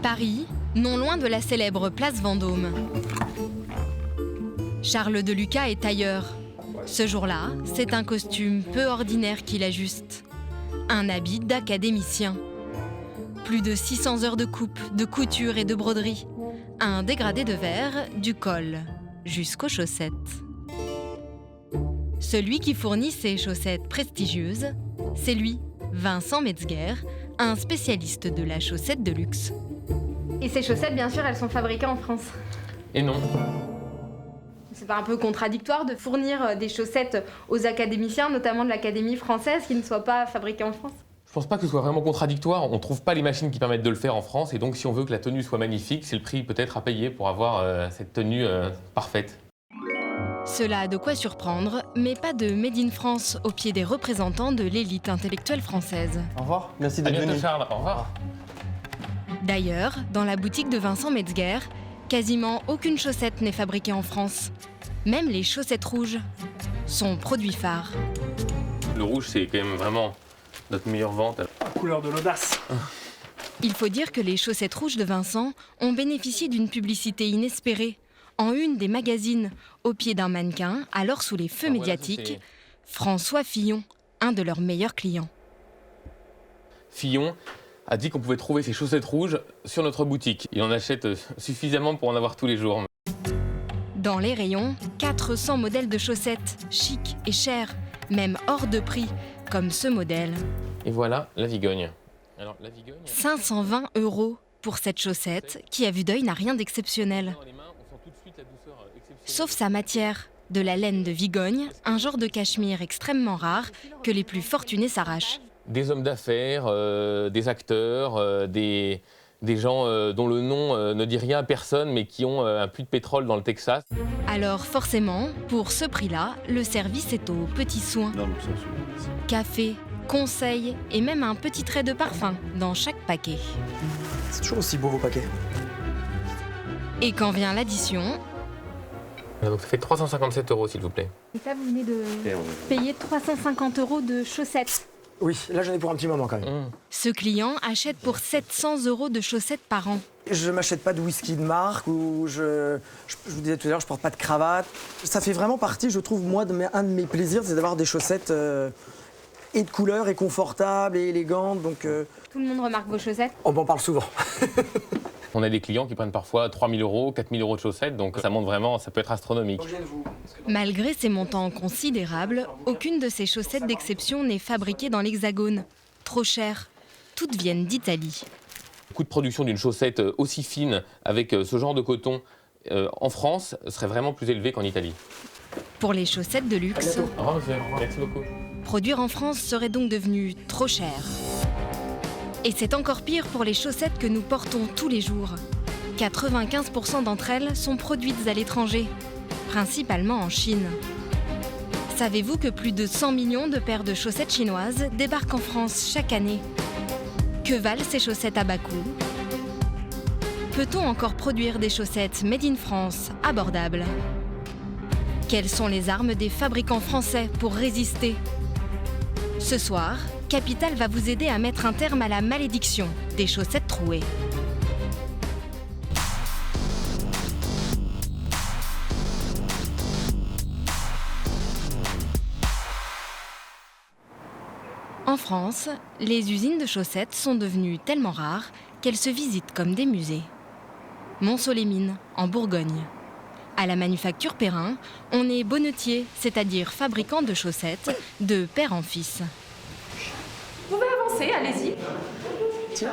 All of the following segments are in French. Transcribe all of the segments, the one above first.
Paris, non loin de la célèbre place Vendôme. Charles de Lucas est tailleur. Ce jour-là, c'est un costume peu ordinaire qu'il ajuste. Un habit d'académicien. Plus de 600 heures de coupe, de couture et de broderie. Un dégradé de verre, du col, jusqu'aux chaussettes. Celui qui fournit ces chaussettes prestigieuses, c'est lui, Vincent Metzger, un spécialiste de la chaussette de luxe. Et ces chaussettes, bien sûr, elles sont fabriquées en France. Et non. C'est pas un peu contradictoire de fournir des chaussettes aux académiciens, notamment de l'Académie française, qui ne soient pas fabriquées en France? Je pense pas que ce soit vraiment contradictoire. On trouve pas les machines qui permettent de le faire en France. Et donc, si on veut que la tenue soit magnifique, c'est le prix peut-être à payer pour avoir cette tenue parfaite. Cela a de quoi surprendre, mais pas de Made in France au pied des représentants de l'élite intellectuelle française. Au revoir, merci À d'être bientôt, venu. Charles. Au revoir. D'ailleurs, dans la boutique de Vincent Metzger, quasiment aucune chaussette n'est fabriquée en France. Même les chaussettes rouges, son produit phare. Le rouge, c'est quand même vraiment notre meilleure vente. Couleur de l'audace. Il faut dire que les chaussettes rouges de Vincent ont bénéficié d'une publicité inespérée. En une des magazines, au pied d'un mannequin, alors sous les feux médiatiques, François Fillon, un de leurs meilleurs clients. Fillon a dit qu'on pouvait trouver ces chaussettes rouges sur notre boutique. Il en achète suffisamment pour en avoir tous les jours. Dans les rayons, 400 modèles de chaussettes, chic et chers, même hors de prix, comme ce modèle. Et voilà la Vigogne. Alors, la Vigogne... 520 € pour cette chaussette, qui à vue d'œil n'a rien d'exceptionnel. Sauf sa matière, de la laine de Vigogne, un genre de cachemire extrêmement rare que les plus fortunés s'arrachent. Des hommes d'affaires, des acteurs, des gens dont le nom ne dit rien à personne, mais qui ont un puits de pétrole dans le Texas. Alors forcément, pour ce prix-là, le service est aux petits soins. Café, conseils et même un petit trait de parfum dans chaque paquet. C'est toujours aussi beau vos paquets. Et quand vient l'addition... Donc ça fait 357 €, s'il vous plaît. Et ça, vous venez de payer 350 € de chaussettes. Oui, là j'en ai pour un petit moment quand même. Ce client achète pour 700 € de chaussettes par an. Je m'achète pas de whisky de marque ou je vous disais tout à l'heure, je porte pas de cravate. Ça fait vraiment partie, je trouve, moi, un de mes plaisirs, c'est d'avoir des chaussettes et de couleur et confortables et élégantes. Donc, Tout le monde remarque vos chaussettes. on m'en parle souvent. On a des clients qui prennent parfois 3 000 €, 4 000 € de chaussettes, donc ça monte vraiment, ça peut être astronomique. Malgré ces montants considérables, aucune de ces chaussettes d'exception n'est fabriquée dans l'Hexagone. Trop chères. Toutes viennent d'Italie. Le coût de production d'une chaussette aussi fine, avec ce genre de coton, en France, serait vraiment plus élevé qu'en Italie. Pour les chaussettes de luxe, Au revoir, monsieur. Merci beaucoup. produire en France serait donc devenu trop cher. Et c'est encore pire pour les chaussettes que nous portons tous les jours. 95% d'entre elles sont produites à l'étranger, principalement en Chine. Savez-vous que plus de 100 millions de paires de chaussettes chinoises débarquent en France chaque année? Que valent ces chaussettes à bas coût? Peut-on encore produire des chaussettes made in France abordables? Quelles sont les armes des fabricants français pour résister? Ce soir, Capital va vous aider à mettre un terme à la malédiction des chaussettes trouées. En France, les usines de chaussettes sont devenues tellement rares qu'elles se visitent comme des musées. Mont-Solémine, en Bourgogne. À la manufacture Perrin, on est bonnetier, c'est-à-dire fabricant de chaussettes, de père en fils. Vous pouvez avancer, allez-y.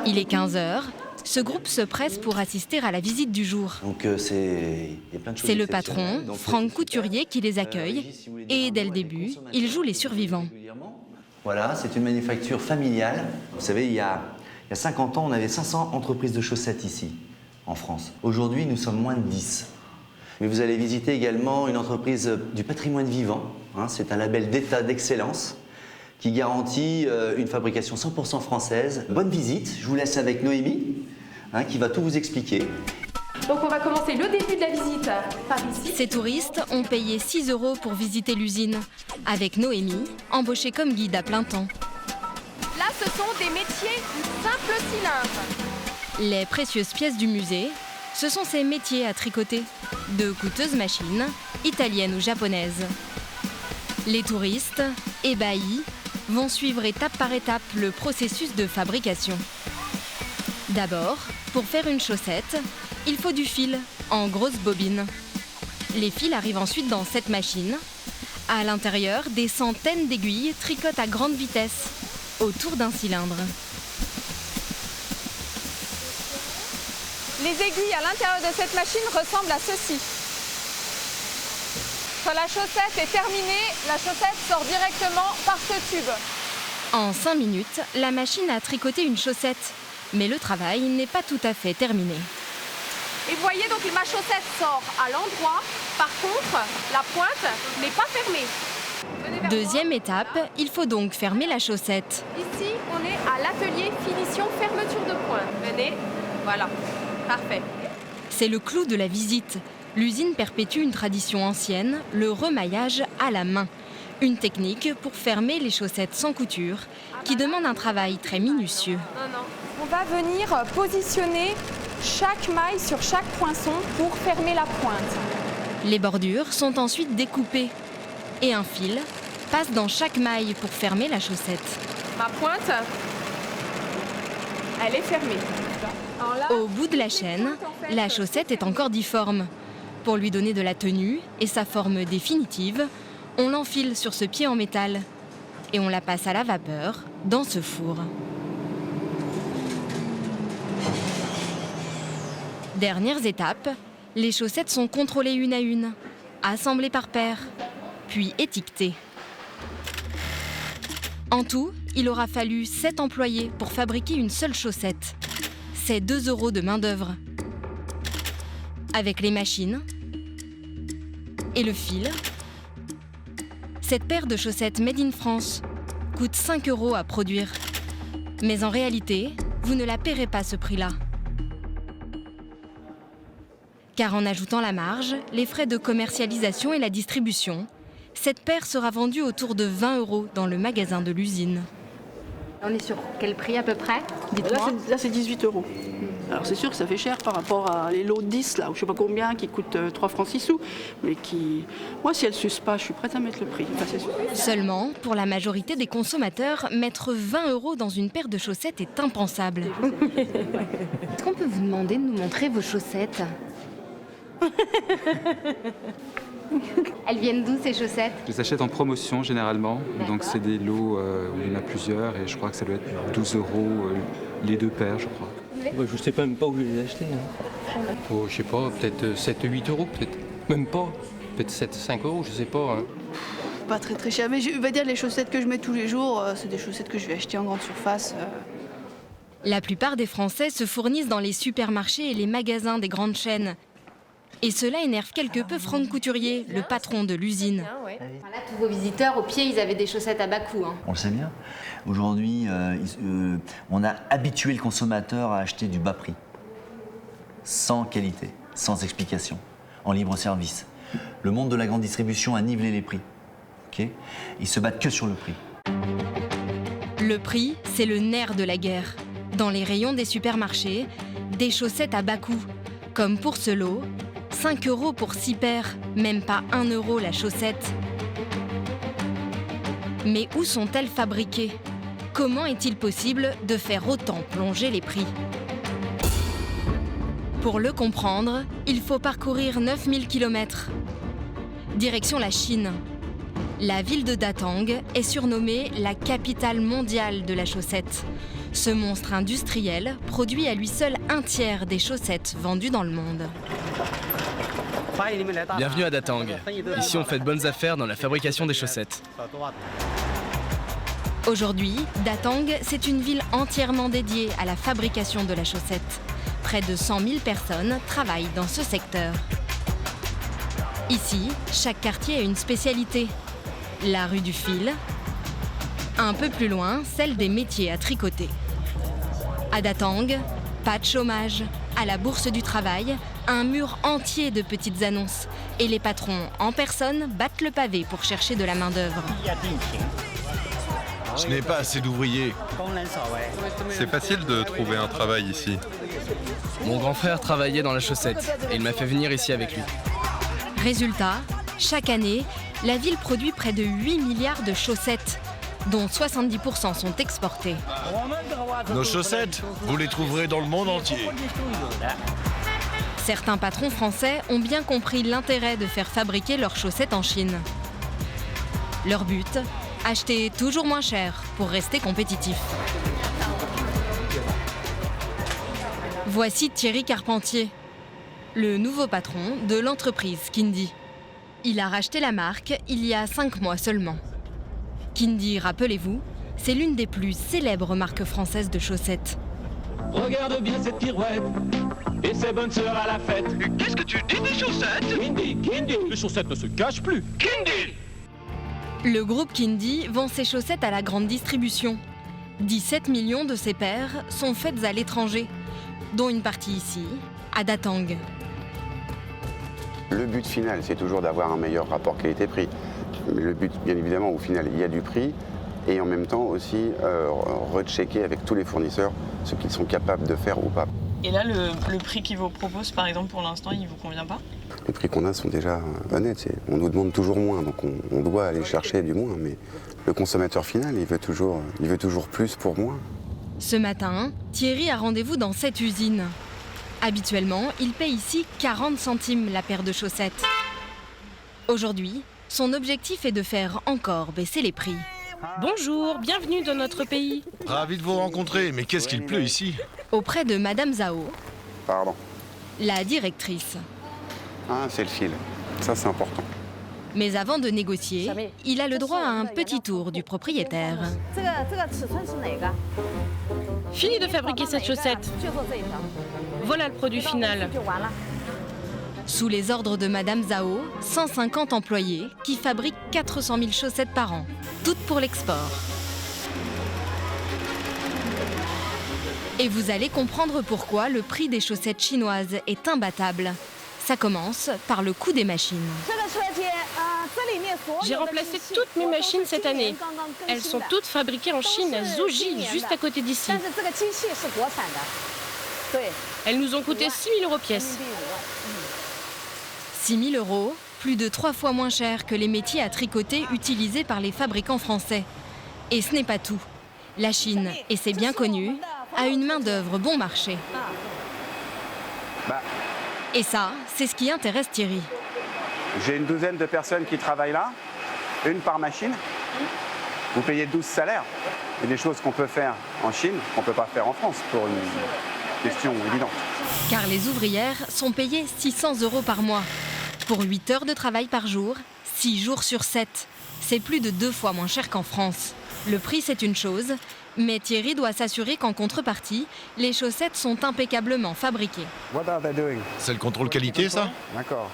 Il est 15 h. Ce groupe se presse pour assister à la visite du jour. Donc il y a plein de choses C'est le exceptionnelles. patron, Donc, Franck c'est Couturier, super. qui les accueille. Régis, si vous voulez Et dire dès un le mot avec les début, consommateurs il joue les survivants. régulièrement. Voilà, c'est une manufacture familiale. Vous savez, il y a 50 ans, on avait 500 entreprises de chaussettes ici, en France. Aujourd'hui, nous sommes moins de 10. Mais vous allez visiter également une entreprise du patrimoine vivant. Hein, c'est un label d'État d'excellence qui garantit une fabrication 100% française. Bonne visite, je vous laisse avec Noémie, hein, qui va tout vous expliquer. Donc on va commencer le début de la visite par ici. Ces touristes ont payé 6 € pour visiter l'usine, avec Noémie, embauchée comme guide à plein temps. Là, ce sont des métiers du simple cylindre. Les précieuses pièces du musée, ce sont ces métiers à tricoter, de coûteuses machines, italiennes ou japonaises. Les touristes, ébahis, vont suivre étape par étape le processus de fabrication. D'abord, pour faire une chaussette, il faut du fil en grosses bobines. Les fils arrivent ensuite dans cette machine. À l'intérieur, des centaines d'aiguilles tricotent à grande vitesse, autour d'un cylindre. Les aiguilles à l'intérieur de cette machine ressemblent à ceci. Quand la chaussette est terminée, la chaussette sort directement par ce tube. En 5 minutes, la machine a tricoté une chaussette. Mais le travail n'est pas tout à fait terminé. Et vous voyez, donc ma chaussette sort à l'endroit. Par contre, la pointe n'est pas fermée. Deuxième étape, il faut donc fermer la chaussette. Ici, on est à l'atelier finition fermeture de pointe. Venez, voilà, parfait. C'est le clou de la visite. L'usine perpétue une tradition ancienne, le remaillage à la main. Une technique pour fermer les chaussettes sans couture, qui demande un travail très minutieux. On va venir positionner chaque maille sur chaque poinçon pour fermer la pointe. Les bordures sont ensuite découpées et un fil passe dans chaque maille pour fermer la chaussette. Ma pointe, elle est fermée. Alors là, Au bout de la chaîne, la chaussette est encore difforme. Pour lui donner de la tenue et sa forme définitive, on l'enfile sur ce pied en métal et on la passe à la vapeur dans ce four. Dernières étapes, les chaussettes sont contrôlées une à une, assemblées par paire, puis étiquetées. En tout, il aura fallu 7 employés pour fabriquer une seule chaussette. C'est 2 € de main-d'œuvre. Avec les machines et le fil, cette paire de chaussettes Made in France coûte 5 € à produire. Mais en réalité, vous ne la paierez pas ce prix-là. Car en ajoutant la marge, les frais de commercialisation et la distribution, cette paire sera vendue autour de 20 € dans le magasin de l'usine. On est sur quel prix à peu près? Là, c'est 18 €. Alors c'est sûr que ça fait cher par rapport à les lots de 10, là, ou je sais pas combien, qui coûtent 3 francs 6 sous, mais qui... Moi, si elles ne s'usent pas, je suis prête à mettre le prix. Enfin, c'est sûr. Seulement, pour la majorité des consommateurs, mettre 20 € dans une paire de chaussettes est impensable. Est-ce qu'on peut vous demander de nous montrer vos chaussettes? Elles viennent d'où ces chaussettes? Je les achète en promotion généralement, donc c'est des lots où il y en a plusieurs et je crois que ça doit être 12 € les 2 paires, je crois. Je sais même pas où je les ai achetées. Oh, je sais pas, peut-être 7-8 €, peut-être. Même pas. Peut-être 7-5 €, je sais pas. Hein. Pas très très cher, mais je vais dire les chaussettes que je mets tous les jours, c'est des chaussettes que je vais acheter en grande surface. La plupart des Français se fournissent dans les supermarchés et les magasins des grandes chaînes. Et cela énerve quelque peu Franck Couturier, le patron de l'usine. Là, tous vos visiteurs, au pied, ils avaient des chaussettes à bas coût. Hein. On le sait bien. Aujourd'hui, on a habitué le consommateur à acheter du bas prix, sans qualité, sans explication, en libre service. Le monde de la grande distribution a nivelé les prix. Okay, ils se battent que sur le prix. Le prix, c'est le nerf de la guerre. Dans les rayons des supermarchés, des chaussettes à bas coût, comme pour ce lot, 5 € pour 6 paires, même pas 1 € la chaussette. Mais où sont-elles fabriquées? Comment est-il possible de faire autant plonger les prix? Pour le comprendre, il faut parcourir 9000 km. Direction la Chine. La ville de Datang est surnommée la capitale mondiale de la chaussette. Ce monstre industriel produit à lui seul 1/3 des chaussettes vendues dans le monde. Bienvenue à Datang. Ici, on fait de bonnes affaires dans la fabrication des chaussettes. Aujourd'hui, Datang, c'est une ville entièrement dédiée à la fabrication de la chaussette. Près de 100 000 personnes travaillent dans ce secteur. Ici, chaque quartier a une spécialité. La rue du fil. Un peu plus loin, celle des métiers à tricoter. À Datang, pas de chômage. À la Bourse du Travail, un mur entier de petites annonces. Et les patrons, en personne, battent le pavé pour chercher de la main-d'œuvre. Je n'ai pas assez d'ouvriers. C'est facile de trouver un travail ici. Mon grand frère travaillait dans la chaussette et il m'a fait venir ici avec lui. Résultat, chaque année, la ville produit près de 8 milliards de chaussettes, dont 70% sont exportées. Nos chaussettes, vous les trouverez dans le monde entier. Certains patrons français ont bien compris l'intérêt de faire fabriquer leurs chaussettes en Chine. Leur but, acheter toujours moins cher pour rester compétitif. Voici Thierry Carpentier, le nouveau patron de l'entreprise Kindy. Il a racheté la marque il y a 5 mois seulement. Kindy, rappelez-vous, c'est l'une des plus célèbres marques françaises de chaussettes. Regarde bien cette pirouette et ses bonnes sœurs à la fête. Qu'est-ce que tu dis des chaussettes? Kindy, Kindy, les chaussettes ne se cachent plus. Kindy! Le groupe Kindy vend ses chaussettes à la grande distribution. 17 millions de ces paires sont faites à l'étranger, dont une partie ici, à Datang. Le but final, c'est toujours d'avoir un meilleur rapport qualité-prix. Mais le but, bien évidemment, au final, il y a du prix et en même temps aussi rechecker avec tous les fournisseurs ce qu'ils sont capables de faire ou pas. Et là, le prix qu'ils vous proposent, par exemple, pour l'instant, il ne vous convient pas? Les prix qu'on a sont déjà honnêtes. On nous demande toujours moins, donc on doit aller chercher du moins. Mais le consommateur final, il veut toujours plus pour moins. Ce matin, Thierry a rendez-vous dans cette usine. Habituellement, il paye ici 40 centimes la paire de chaussettes. Aujourd'hui, son objectif est de faire encore baisser les prix. Bonjour, bienvenue dans notre pays. Ravi de vous rencontrer, mais qu'est-ce qu'il pleut ici? Auprès de Madame Zhao, Pardon. la directrice. Ah, c'est le fil. Ça, c'est important. Mais avant de négocier, il a le droit à un petit tour du propriétaire. Fini de fabriquer cette chaussette. Voilà le produit final. Sous les ordres de Madame Zhao, 150 employés qui fabriquent 400 000 chaussettes par an, toutes pour l'export. Et vous allez comprendre pourquoi le prix des chaussettes chinoises est imbattable. Ça commence par le coût des machines. J'ai remplacé toutes mes machines cette année. Elles sont toutes fabriquées en Chine, à Zhuji, juste à côté d'ici. Elles nous ont coûté 6 000 € pièce. 6 000 €, plus de 3 fois moins cher que les métiers à tricoter utilisés par les fabricants français. Et ce n'est pas tout. La Chine, et c'est bien connu, a une main-d'œuvre bon marché. Et ça, c'est ce qui intéresse Thierry. J'ai une douzaine de personnes qui travaillent là, une par machine. Vous payez 12 salaires. Il y a des choses qu'on peut faire en Chine qu'on ne peut pas faire en France pour une question évidente. Car les ouvrières sont payées 600 € par mois. Pour 8 heures de travail par jour, 6 jours sur 7. C'est plus de 2 fois moins cher qu'en France. Le prix, c'est une chose, mais Thierry doit s'assurer qu'en contrepartie, les chaussettes sont impeccablement fabriquées. C'est le contrôle qualité, ça? D'accord.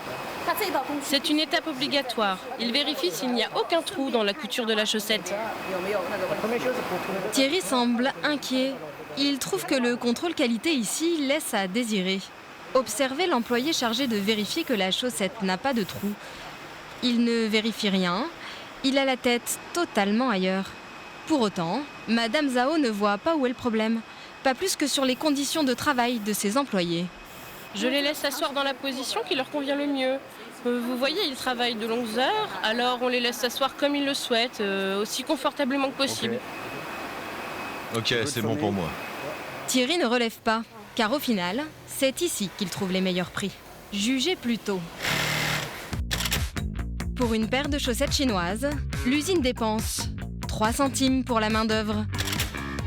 C'est une étape obligatoire. Il vérifie s'il n'y a aucun trou dans la couture de la chaussette. Thierry semble inquiet. Il trouve que le contrôle qualité ici laisse à désirer. Observez l'employé chargé de vérifier que la chaussette n'a pas de trou. Il ne vérifie rien. Il a la tête totalement ailleurs. Pour autant, Madame Zhao ne voit pas où est le problème. Pas plus que sur les conditions de travail de ses employés. Je les laisse s'asseoir dans la position qui leur convient le mieux. Vous voyez, ils travaillent de longues heures, alors on les laisse s'asseoir comme ils le souhaitent, aussi confortablement que possible. Ok, c'est bon pour moi. Thierry ne relève pas, car au final, c'est ici qu'il trouve les meilleurs prix. Jugez plutôt. Pour une paire de chaussettes chinoises, l'usine dépense 3 centimes pour la main-d'œuvre,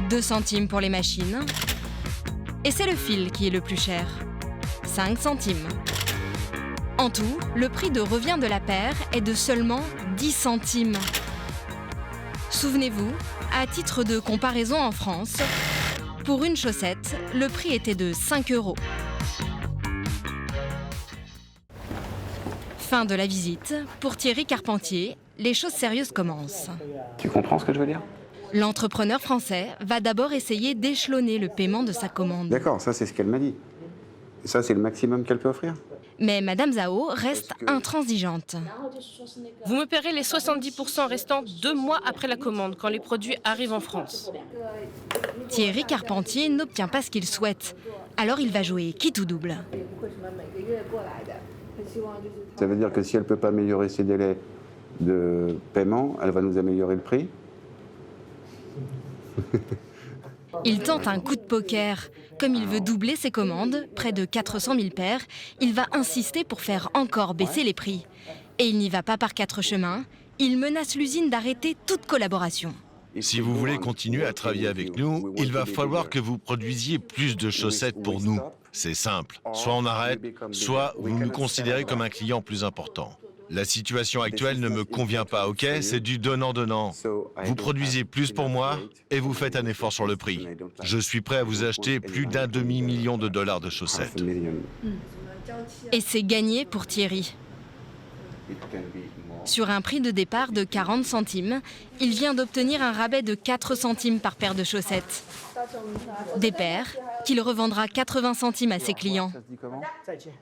2 centimes pour les machines, et c'est le fil qui est le plus cher, 5 centimes. En tout, le prix de revient de la paire est de seulement 10 centimes. Souvenez-vous, à titre de comparaison en France, pour une chaussette, le prix était de 5 €. Fin de la visite. Pour Thierry Carpentier, les choses sérieuses commencent. Tu comprends ce que je veux dire? L'entrepreneur français va d'abord essayer d'échelonner le paiement de sa commande. D'accord, ça c'est ce qu'elle m'a dit. Ça, c'est le maximum qu'elle peut offrir. Mais Madame Zhao reste intransigeante. Vous me paierez les 70% restants 2 mois après la commande, quand les produits arrivent en France. Thierry Carpentier n'obtient pas ce qu'il souhaite. Alors il va jouer quitte ou double. Ça veut dire que si elle ne peut pas améliorer ses délais de paiement, elle va nous améliorer le prix. Il tente un coup de poker. Comme il veut doubler ses commandes, près de 400 000 paires, il va insister pour faire encore baisser les prix. Et il n'y va pas par 4 chemins. Il menace l'usine d'arrêter toute collaboration. Si vous voulez continuer à travailler avec nous, il va falloir que vous produisiez plus de chaussettes pour nous. C'est simple. Soit on arrête, soit vous nous considérez comme un client plus important. La situation actuelle ne me convient pas, ok? C'est du donnant-donnant. Vous produisez plus pour moi et vous faites un effort sur le prix. Je suis prêt à vous acheter plus d'1 demi-million de dollars de chaussettes. Et c'est gagné pour Thierry. Sur un prix de départ de 40 centimes, il vient d'obtenir un rabais de 4 centimes par paire de chaussettes. Des paires qu'il revendra 80 centimes à ses clients.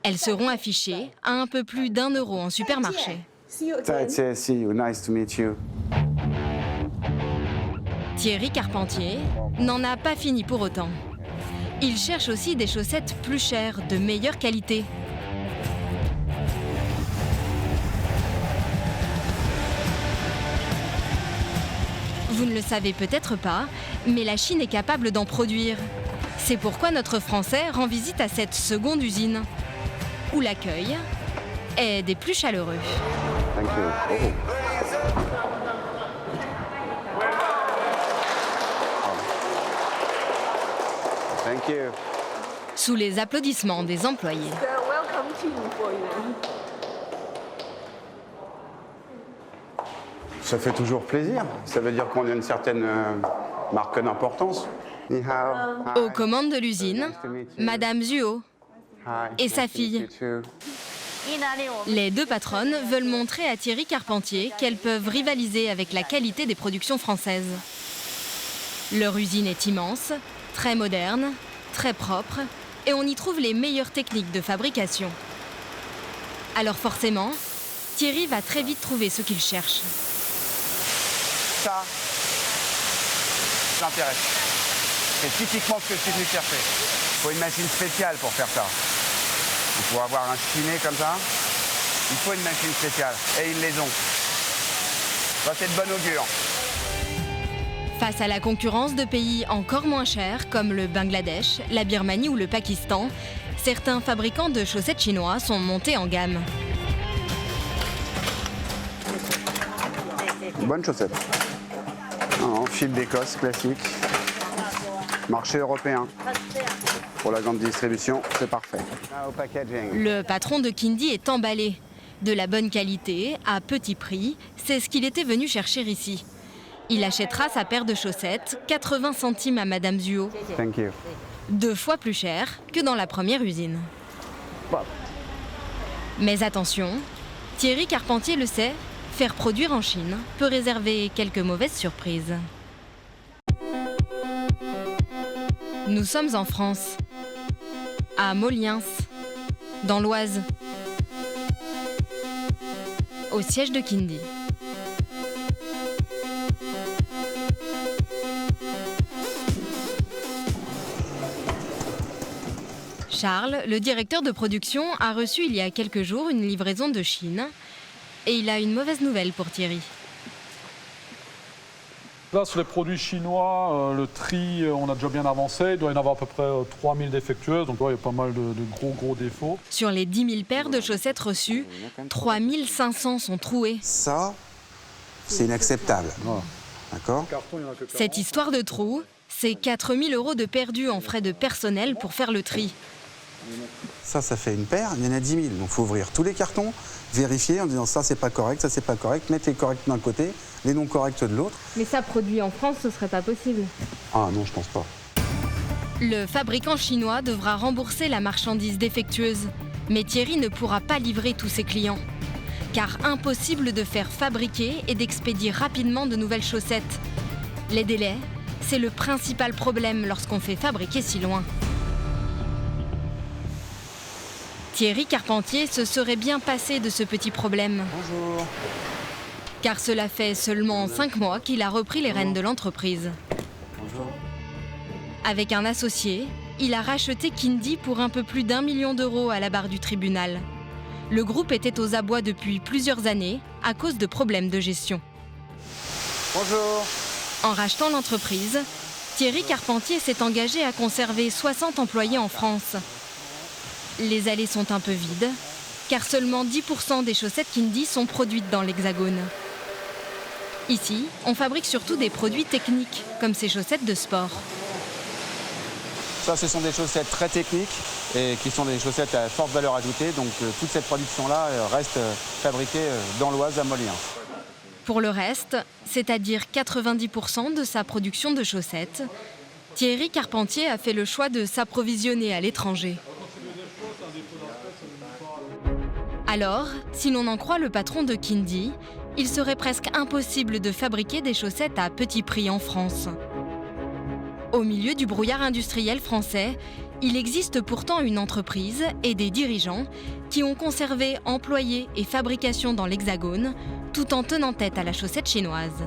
Elles seront affichées à un peu plus d'1 euro en supermarché. Thierry Carpentier n'en a pas fini pour autant. Il cherche aussi des chaussettes plus chères, de meilleure qualité. Vous ne le savez peut-être pas, mais la Chine est capable d'en produire. C'est pourquoi notre Français rend visite à cette seconde usine, où l'accueil est des plus chaleureux. Thank you. Sous les applaudissements des employés. Ça fait toujours plaisir. Ça veut dire qu'on a une certaine marque d'importance. Aux commandes de l'usine, Madame Zhuo et sa fille. Les deux patronnes veulent montrer à Thierry Carpentier qu'elles peuvent rivaliser avec la qualité des productions françaises. Leur usine est immense, très moderne, très propre, et on y trouve les meilleures techniques de fabrication. Alors forcément, Thierry va très vite trouver ce qu'il cherche. Ça m'intéresse. C'est typiquement ce que je suis venu chercher. Il faut une machine spéciale pour faire ça. Pour avoir un chiné comme ça, il faut une machine spéciale. Et ils les ont. Ça, c'est de bon augure. Face à la concurrence de pays encore moins chers, comme le Bangladesh, la Birmanie ou le Pakistan, certains fabricants de chaussettes chinois sont montés en gamme. Bonne chaussette. En fil d'Écosse classique. Marché européen. Pour la grande distribution, c'est parfait. Au packaging. Le patron de Kindy est emballé. De la bonne qualité, à petit prix, c'est ce qu'il était venu chercher ici. Il achètera sa paire de chaussettes, 80 centimes à Madame Zhuo. Thank you. 2 fois plus cher que dans la première usine. Mais attention, Thierry Carpentier le sait, faire produire en Chine peut réserver quelques mauvaises surprises. Nous sommes en France, à Moliens, dans l'Oise, au siège de Kindy. Charles, le directeur de production, a reçu il y a quelques jours une livraison de Chine et il a une mauvaise nouvelle pour Thierry. Là, sur les produits chinois, le tri, on a déjà bien avancé. Il doit y en avoir à peu près 3000 défectueuses, donc ouais, il y a pas mal de gros défauts. Sur les 10 000 paires de chaussettes reçues, 3500 sont trouées. Ça, c'est inacceptable. D'accord ? Cette histoire de trous, c'est 4 000 € de perdus en frais de personnel pour faire le tri. Ça fait une paire, il y en a 10 000. Donc il faut ouvrir tous les cartons, vérifier en disant ça c'est pas correct, ça c'est pas correct, mettre les corrects d'un côté, les non corrects de l'autre. Mais ça, produit en France, ce serait pas possible. Ah non, je pense pas. Le fabricant chinois devra rembourser la marchandise défectueuse. Mais Thierry ne pourra pas livrer tous ses clients. Car impossible de faire fabriquer et d'expédier rapidement de nouvelles chaussettes. Les délais, c'est le principal problème lorsqu'on fait fabriquer si loin. Thierry Carpentier se serait bien passé de ce petit problème. Bonjour. Car cela fait seulement 5 mois qu'il a repris les rênes de l'entreprise. Bonjour. Avec un associé, il a racheté Kindy pour un peu plus d'1 million d'euros à la barre du tribunal. Le groupe était aux abois depuis plusieurs années à cause de problèmes de gestion. Bonjour. En rachetant l'entreprise, Thierry Carpentier s'est engagé à conserver 60 employés en France. Les allées sont un peu vides, car seulement 10% des chaussettes Kindy sont produites dans l'Hexagone. Ici, on fabrique surtout des produits techniques, comme ces chaussettes de sport. Ça, ce sont des chaussettes très techniques et qui sont des chaussettes à forte valeur ajoutée. Donc toute cette production-là reste fabriquée dans l'Oise à Moliens. Pour le reste, c'est-à-dire 90% de sa production de chaussettes, Thierry Carpentier a fait le choix de s'approvisionner à l'étranger. Alors, si l'on en croit le patron de Kindy, il serait presque impossible de fabriquer des chaussettes à petit prix en France. Au milieu du brouillard industriel français, il existe pourtant une entreprise et des dirigeants qui ont conservé employés et fabrication dans l'Hexagone, tout en tenant tête à la chaussette chinoise.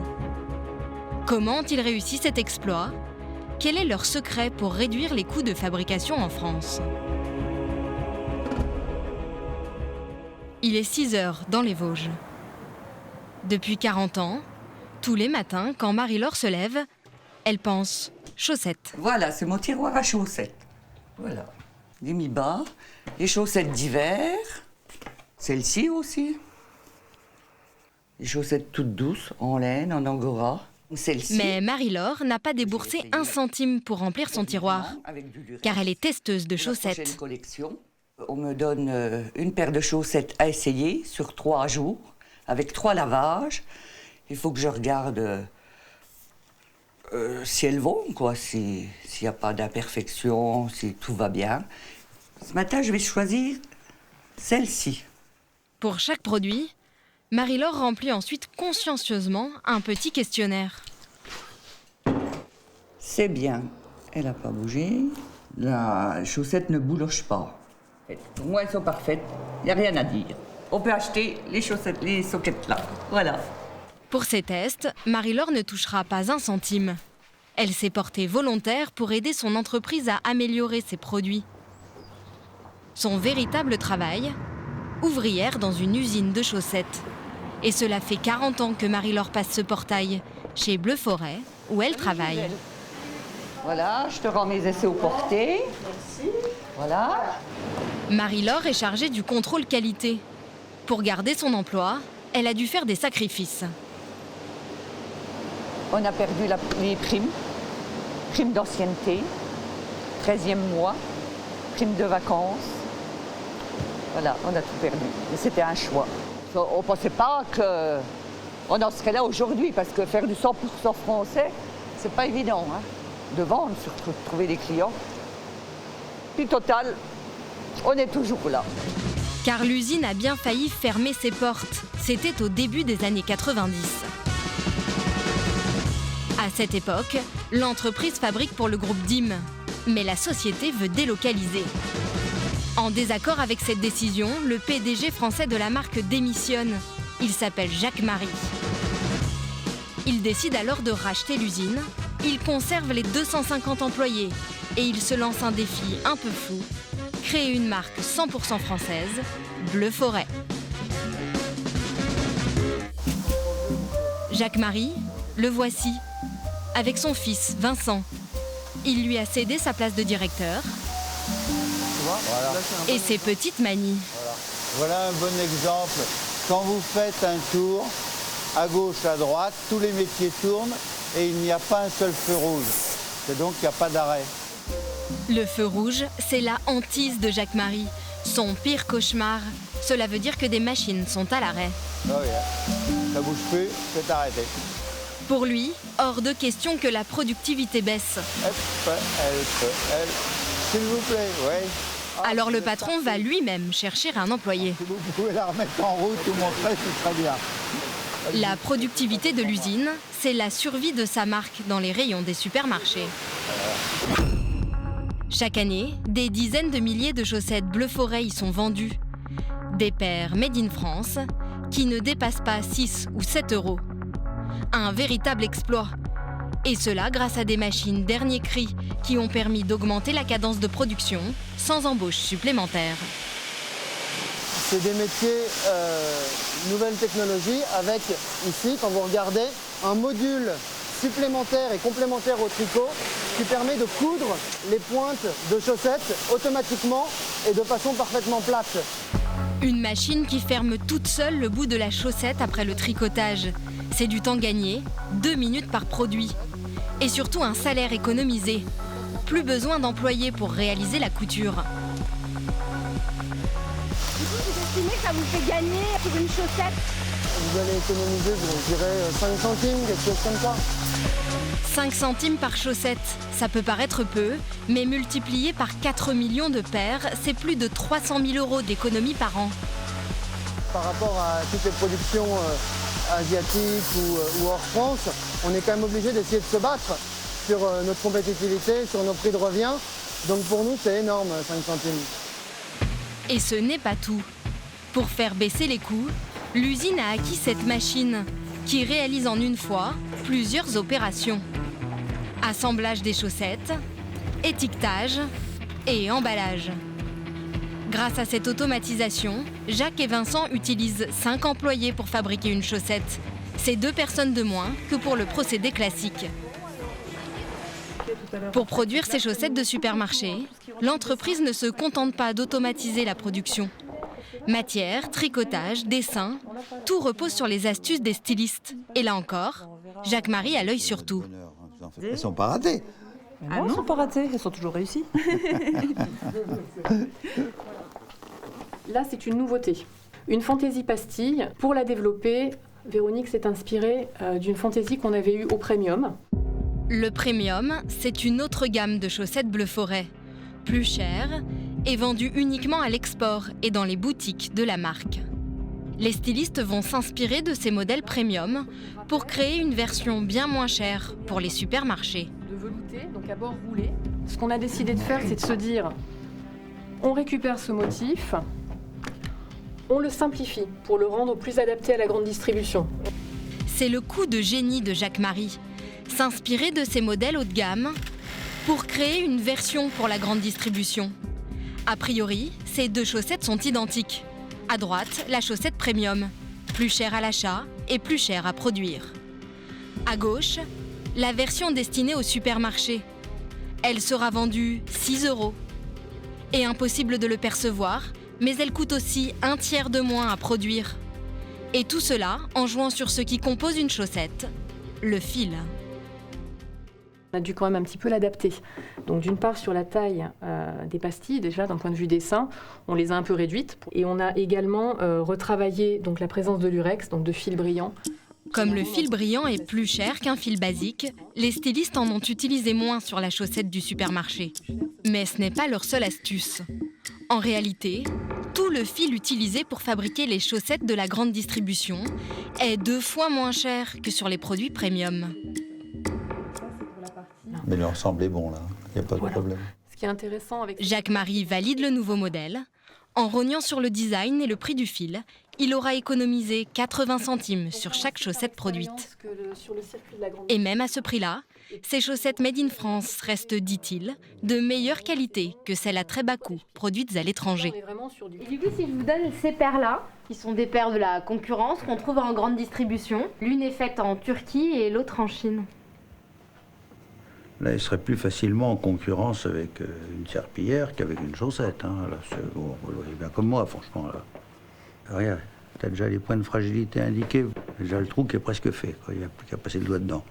Comment ont-ils réussi cet exploit ? Quel est leur secret pour réduire les coûts de fabrication en France ? Il est 6h dans les Vosges. Depuis 40 ans, tous les matins, quand Marie-Laure se lève, elle pense chaussettes. Voilà, c'est mon tiroir à chaussettes. Voilà. Les mi-bas, les chaussettes d'hiver, celles-ci aussi. Les chaussettes toutes douces, en laine, en angora. Celle-ci. Mais Marie-Laure n'a pas déboursé un centime pour remplir son tiroir, car elle est testeuse de chaussettes. On me donne une paire de chaussettes à essayer sur 3 jours, avec 3 lavages. Il faut que je regarde si elles vont, quoi, s'il n'y a pas d'imperfection, si tout va bien. Ce matin, je vais choisir celle-ci. Pour chaque produit, Marie-Laure remplit ensuite consciencieusement un petit questionnaire. C'est bien, elle n'a pas bougé. La chaussette ne bouloche pas. Pour moi, elles sont parfaites, il n'y a rien à dire. On peut acheter les chaussettes, les soquettes là, voilà. Pour ces tests, Marie-Laure ne touchera pas un centime. Elle s'est portée volontaire pour aider son entreprise à améliorer ses produits. Son véritable travail, ouvrière dans une usine de chaussettes. Et cela fait 40 ans que Marie-Laure passe ce portail, chez Bleu Forêt, où elle travaille. Voilà, je te rends mes essais au porté. Merci. Voilà. Marie-Laure est chargée du contrôle qualité. Pour garder son emploi, elle a dû faire des sacrifices. On a perdu les primes. Prime d'ancienneté, 13e mois, prime de vacances. Voilà, on a tout perdu. Mais c'était un choix. On ne pensait pas qu'on en serait là aujourd'hui, parce que faire du 100% français, c'est pas évident. Hein, de vendre, surtout de trouver des clients. Puis total, on est toujours là. Car l'usine a bien failli fermer ses portes. C'était au début des années 90. À cette époque, l'entreprise fabrique pour le groupe DIM. Mais la société veut délocaliser. En désaccord avec cette décision, le PDG français de la marque démissionne. Il s'appelle Jacques Marie. Il décide alors de racheter l'usine. Il conserve les 250 employés. Et il se lance un défi un peu fou. Créer une marque 100% française, Bleu Forêt. Jacques Marie, le voici, avec son fils Vincent. Il lui a cédé sa place de directeur Voilà. et ses petites manies. Voilà un bon exemple. Quand vous faites un tour, à gauche, à droite, tous les métiers tournent et il n'y a pas un seul feu rouge. C'est donc qu'il n'y a pas d'arrêt. Le feu rouge, c'est la hantise de Jacques Marie. Son pire cauchemar. Cela veut dire que des machines sont à l'arrêt. Oh yeah. Ça bouge plus, c'est arrêté. Pour lui, hors de question que la productivité baisse. S'il vous plaît, oui. Alors le patron va lui-même chercher un employé. Vous pouvez la remettre en route ou montrer, c'est très bien. La productivité de l'usine, c'est la survie de sa marque dans les rayons des supermarchés. Chaque année, des dizaines de milliers de chaussettes Bleu Forêt y sont vendues. Des paires made in France qui ne dépassent pas 6 ou 7 euros. Un véritable exploit. Et cela grâce à des machines dernier cri qui ont permis d'augmenter la cadence de production sans embauche supplémentaire. C'est des métiers nouvelle technologie avec ici, quand vous regardez, un module supplémentaire et complémentaire au tricot qui permet de coudre les pointes de chaussettes automatiquement et de façon parfaitement plate. Une machine qui ferme toute seule le bout de la chaussette après le tricotage. C'est du temps gagné, 2 minutes par produit. Et surtout un salaire économisé. Plus besoin d'employés pour réaliser la couture. Du coup, vous estimez que ça vous fait gagner sur une chaussette? Vous allez économiser, je dirais, 5 centimes, quelque chose comme ça. 5 centimes par chaussette, ça peut paraître peu, mais multiplié par 4 millions de paires, c'est plus de 300 000 euros d'économie par an. Par rapport à toutes les productions asiatiques ou hors France, on est quand même obligé d'essayer de se battre sur notre compétitivité, sur nos prix de revient. Donc pour nous, c'est énorme, 5 centimes. Et ce n'est pas tout. Pour faire baisser les coûts, l'usine a acquis cette machine qui réalise en une fois plusieurs opérations. Assemblage des chaussettes, étiquetage et emballage. Grâce à cette automatisation, Jacques et Vincent utilisent 5 employés pour fabriquer une chaussette. C'est 2 personnes de moins que pour le procédé classique. Pour produire ces chaussettes de supermarché, l'entreprise ne se contente pas d'automatiser la production. Matière, tricotage, dessin, tout repose sur les astuces des stylistes. Et là encore, Jacques-Marie a l'œil sur tout. Elles ne sont pas ratées. Ah non, elles ne sont pas ratées, elles sont toujours réussies. Là, c'est une nouveauté. Une fantaisie pastille. Pour la développer, Véronique s'est inspirée d'une fantaisie qu'on avait eue au Premium. Le Premium, c'est une autre gamme de chaussettes Bleu Forêt. Plus chère et vendue uniquement à l'export et dans les boutiques de la marque. Les stylistes vont s'inspirer de ces modèles Premium pour créer une version bien moins chère pour les supermarchés. De velouté, donc à bord roulé. Ce qu'on a décidé de faire, c'est de se dire, on récupère ce motif, on le simplifie pour le rendre plus adapté à la grande distribution. C'est le coup de génie de Jacques-Marie. S'inspirer de ces modèles haut de gamme pour créer une version pour la grande distribution. A priori, ces 2 chaussettes sont identiques. À droite, la chaussette Premium, plus chère à l'achat et plus chère à produire. À gauche, la version destinée au supermarché. Elle sera vendue 6 euros. Et impossible de le percevoir, mais elle coûte aussi 1/3 de moins à produire. Et tout cela en jouant sur ce qui compose une chaussette, le fil. On a dû quand même un petit peu l'adapter. Donc d'une part sur la taille des pastilles, déjà d'un point de vue dessin, on les a un peu réduites. Et on a également retravaillé donc, la présence de l'urex, donc de fil brillant. Comme le fil brillant est plus cher qu'un fil basique, les stylistes en ont utilisé moins sur la chaussette du supermarché. Mais ce n'est pas leur seule astuce. En réalité, tout le fil utilisé pour fabriquer les chaussettes de la grande distribution est 2 fois moins cher que sur les produits premium. Mais l'ensemble est bon là, il n'y a pas de problème. Ce qui est intéressant avec... Jacques-Marie valide le nouveau modèle. En rognant sur le design et le prix du fil, il aura économisé 80 centimes sur chaque chaussette produite. Et même à ce prix-là, ces chaussettes made in France restent, dit-il, de meilleure qualité que celles à très bas coût produites à l'étranger. Et du coup, si je vous donne ces paires-là, qui sont des paires de la concurrence qu'on trouve en grande distribution, l'une est faite en Turquie et l'autre en Chine. Là, il serait plus facilement en concurrence avec une serpillière qu'avec une chaussette. Hein. Là, bon, vous le voyez bien comme moi, franchement. Là. Regarde, tu as déjà les points de fragilité indiqués. Déjà le trou qui est presque fait. Il n'y a plus qu'à passer le doigt dedans.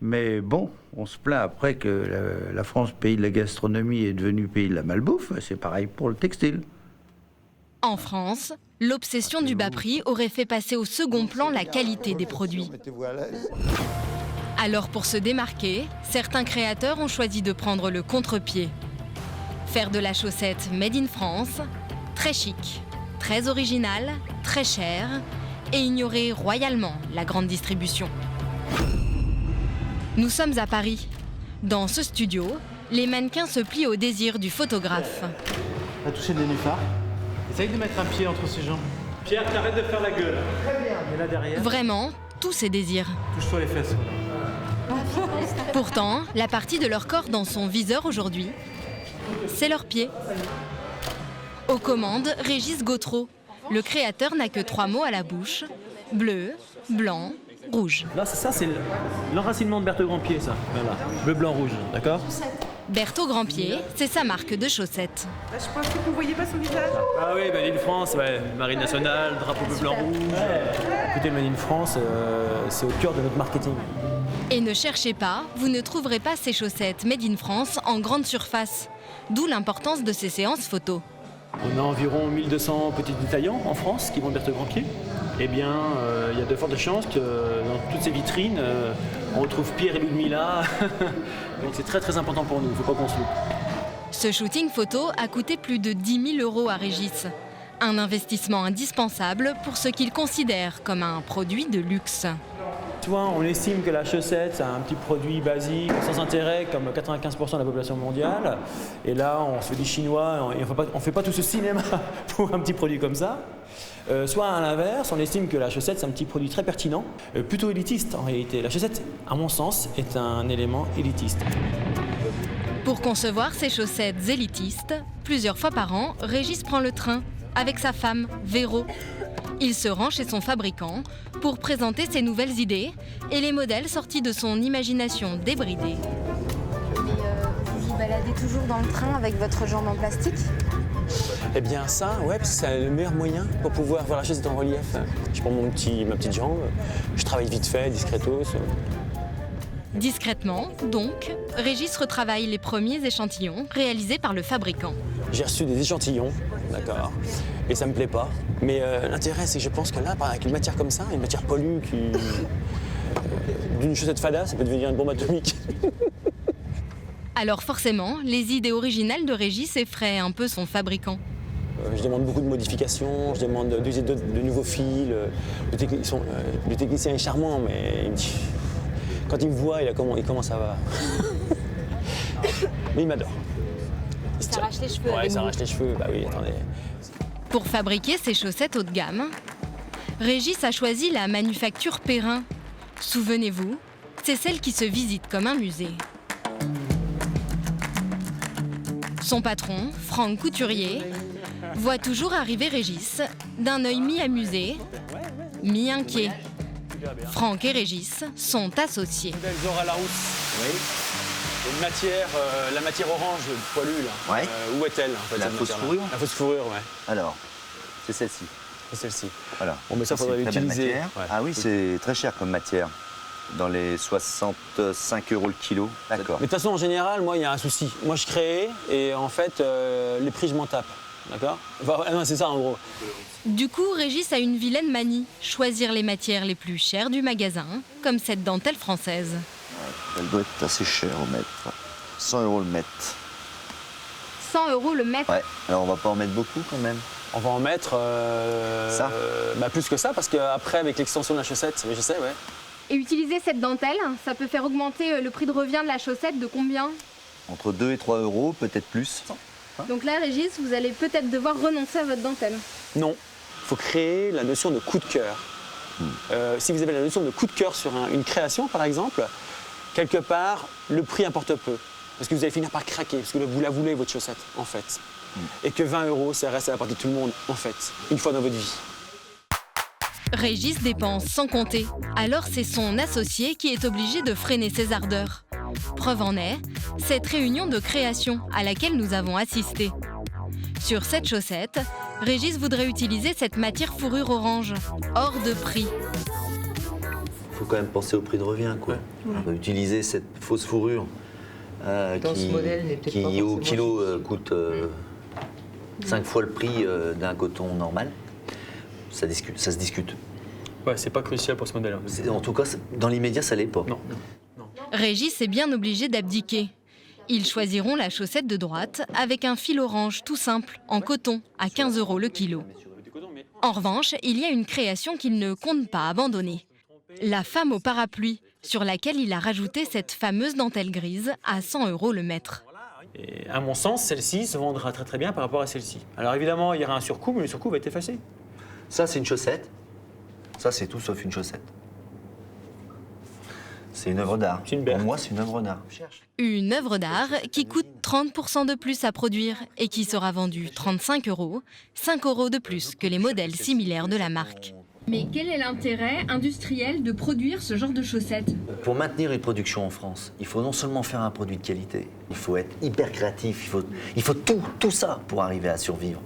Mais bon, on se plaint après que la France, pays de la gastronomie, est devenu pays de la malbouffe. C'est pareil pour le textile. En France, l'obsession du bas prix aurait fait passer au second plan la qualité des produits. Alors pour se démarquer, certains créateurs ont choisi de prendre le contre-pied. Faire de la chaussette made in France, très chic, très original, très cher, et ignorer royalement la grande distribution. Nous sommes à Paris. Dans ce studio, Les mannequins se plient au désir du photographe. On va toucher le nénuphar. Essaye de mettre un pied entre ses jambes. Pierre, t'arrêtes de faire la gueule. Très bien. Et là derrière. Vraiment, tous ces désirs. Touche-toi les fesses. Pourtant, la partie de leur corps dans son viseur aujourd'hui, c'est leurs pieds. Aux commandes, Régis Gautreau. Le créateur n'a que 3 mots à la bouche. Bleu, blanc, rouge. Là, ça, c'est l'enracinement de Berthe Grandpied, ça. Voilà. Bleu, blanc, rouge, d'accord? Berthaud Grandpied, c'est sa marque de chaussettes. Je pensais que vous ne voyez pas son visage. Ah oui, Made in France, ouais. Marine nationale, drapeau bleu, blanc, rouge. Écoutez, le Made in France, c'est au cœur de notre marketing. Et ne cherchez pas, vous ne trouverez pas ces chaussettes Made in France en grande surface. D'où l'importance de ces séances photos. On a environ 1200 petits détaillants en France qui vendent Berthe Grandpied. Eh bien, il y a de fortes chances que dans toutes ces vitrines, on retrouve Pierre et Ludmilla. Donc c'est très très important pour nous, il ne faut pas qu'on se loupe. Ce shooting photo a coûté plus de 10 000 € à Régis. Un investissement indispensable pour ce qu'il considère comme un produit de luxe. Soit on estime que la chaussette, c'est un petit produit basique, sans intérêt, comme 95% de la population mondiale. Et là, on se dit chinois, et on ne fait pas tout ce cinéma pour un petit produit comme ça. Soit à l'inverse, on estime que la chaussette, c'est un petit produit très pertinent, plutôt élitiste en réalité. La chaussette, à mon sens, est un élément élitiste. Pour concevoir ces chaussettes élitistes, plusieurs fois par an, Régis prend le train avec sa femme, Véro. Il se rend chez son fabricant pour présenter ses nouvelles idées et les modèles sortis de son imagination débridée. Vous vous baladez toujours dans le train avec votre jambe en plastique? Eh bien ça, ouais, parce que c'est le meilleur moyen pour pouvoir voir la chaussette en relief. Je prends ma petite jambe, je travaille vite fait, discretos. Discrètement, donc, Régis retravaille les premiers échantillons réalisés par le fabricant. J'ai reçu des échantillons, d'accord, et ça me plaît pas. Mais l'intérêt, c'est que je pense que là, avec une matière comme ça, une matière pollue, d'une chaussette fada, ça peut devenir une bombe atomique. Alors forcément, les idées originales de Régis effraient un peu son fabricant. Je demande beaucoup de modifications, je demande d'user de nouveaux fils. Le technicien est charmant, mais il me dit, quand il me voit, il commence à... Mais il m'adore. Il s'arrache les cheveux. Ouais, il s'arrache les cheveux, bah oui, attendez. Pour fabriquer ces chaussettes haut de gamme, Régis a choisi la manufacture Perrin. Souvenez-vous, c'est celle qui se visite comme un musée. Son patron, Franck Couturier, voit toujours arriver Régis d'un œil mi-amusé, mi-inquiet. Franck et Régis sont associés. Zora Larousse. Oui. Une matière, la matière orange poilue, là. Ouais. Où est-elle en fait, La fausse fourrure. La fausse fourrure, ouais. Alors, c'est celle-ci. C'est celle-ci. Voilà. Bon, mais ça, c'est faudrait une très belle l'utiliser. matière. Ouais. Ah oui, c'est très cher comme matière. Dans les 65 € le kilo. D'accord. Mais de toute façon, en général, moi, il y a un souci. Moi, je crée et en fait, les prix, je m'en tape. D'accord? Enfin, non, c'est ça, en gros. Du coup, Régis a une vilaine manie, choisir les matières les plus chères du magasin, comme cette dentelle française. Elle doit être assez chère au mètre. 100 € le mètre. 100 € le mètre? Ouais, alors on va pas en mettre beaucoup quand même. On va en mettre ça plus que ça, parce qu'après, avec l'extension de la chaussette, je sais, ouais. Et utiliser cette dentelle, ça peut faire augmenter le prix de revient de la chaussette de combien? Entre 2 et 3 €, peut-être plus. Donc là, Régis, vous allez peut-être devoir renoncer à votre dentelle. Non, il faut créer la notion de coup de cœur. Si vous avez la notion de coup de cœur sur une création, par exemple, quelque part, le prix importe peu. Parce que vous allez finir par craquer, parce que vous la voulez, votre chaussette, en fait. Et que 20 €, ça reste à la portée de tout le monde, en fait, une fois dans votre vie. Régis dépense sans compter. Alors c'est son associé qui est obligé de freiner ses ardeurs. Preuve en est, cette réunion de création à laquelle nous avons assisté. Sur cette chaussette, Régis voudrait utiliser cette matière fourrure orange, hors de prix. Faut quand même penser au prix de revient, quoi. On va utiliser cette fausse fourrure qui au kilo coûte 5 fois le prix d'un coton normal. Ça se discute. Ouais, c'est pas crucial pour ce modèle. En tout cas, dans l'immédiat, ça l'est pas. Non. Régis est bien obligé d'abdiquer. Ils choisiront la chaussette de droite avec un fil orange tout simple, en coton, à 15 € le kilo. En revanche, il y a une création qu'il ne compte pas abandonner. La femme au parapluie, sur laquelle il a rajouté cette fameuse dentelle grise à 100 € le mètre. Et à mon sens, celle-ci se vendra très très bien par rapport à celle-ci. Alors évidemment, il y aura un surcoût, mais le surcoût va être effacé. Ça, c'est une chaussette. Ça, c'est tout sauf une chaussette. C'est une œuvre d'art. Pour moi, c'est une œuvre d'art. Une œuvre d'art qui coûte 30% de plus à produire et qui sera vendue 35 €, 5 € de plus que les modèles similaires de la marque. Mais quel est l'intérêt industriel de produire ce genre de chaussettes? Pour maintenir une production en France, il faut non seulement faire un produit de qualité, il faut être hyper créatif, il faut tout ça pour arriver à survivre.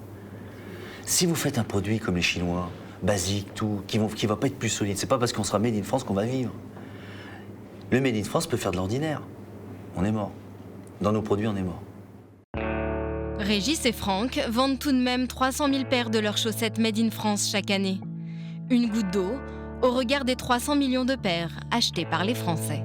Si vous faites un produit comme les Chinois, basique, tout, qui va pas être plus solide, c'est pas parce qu'on sera made in France qu'on va vivre. Le made in France peut faire de l'ordinaire. On est mort. Dans nos produits, on est mort. Régis et Franck vendent tout de même 300 000 paires de leurs chaussettes made in France chaque année. Une goutte d'eau au regard des 300 millions de paires achetées par les Français.